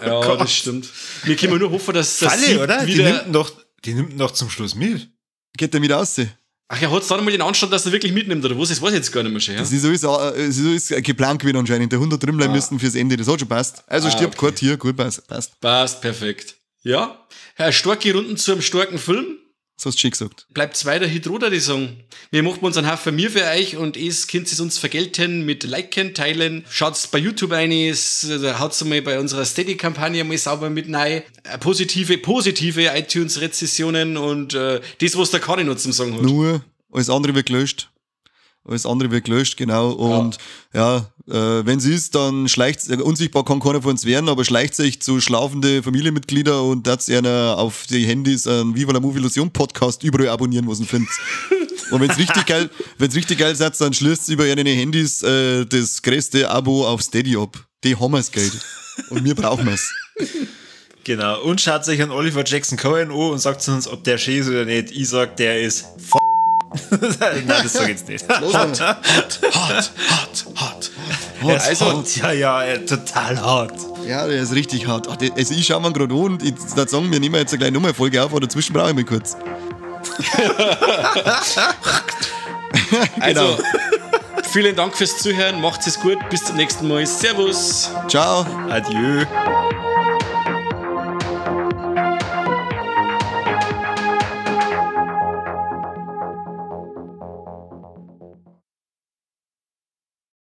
Ja, das stimmt. Wir können nur hoffen, dass das Falle, oder? Die nimmt noch zum Schluss mit. Geht der wieder raus? Ach, er hat dann mal den Anstand, dass er wirklich mitnimmt, oder was? Das weiß ich jetzt gar nicht mehr schon. Ja? So ist geplant gewesen anscheinend. Der Hund hat drin bleiben müssen fürs Ende. Das hat schon passt. Also stirbt kein Tier. Gut, passt. Passt, perfekt. Ja, starke Runden zu einem starken Film. Das hast du schön gesagt. Bleibt zweiter Hit, oder die Song. Wir machen uns einen Haufen mir für euch und es könnt ihr uns vergelten mit Liken, Teilen. Schaut's bei YouTube rein, haut's mal bei unserer Steady-Kampagne mal sauber mit rein. Positive iTunes-Rezessionen und das, was der Kari noch zum Sagen hat. Nur, alles andere wird gelöscht. Genau. Und wenn es ist, dann schleicht unsichtbar kann keiner von uns werden, aber schleicht sich zu schlafende Familienmitglieder und das einer auf die Handys einen Viva la Movie Illusion Podcast überall abonnieren, was ihr findet. Und wenn's richtig geil ist, dann schließt über ihre Handys das größte Abo auf Steady ab. Die haben wir's Geld. Und wir brauchen es. Genau. Und schaut sich an Oliver Jackson Cohen an und sagt uns, ob der schön ist oder nicht. Ich sag, der ist Nein, das sag ich jetzt nicht. Hart. Also, ja, total hart. Ja, der ist richtig hart. Ach, also ich schaue mir gerade an und ich würde sagen, wir nehmen jetzt eine kleine Nummerfolge auf, aber dazwischen brauche ich mich kurz. Also, vielen Dank fürs Zuhören, macht's es gut, bis zum nächsten Mal. Servus. Ciao. Adieu.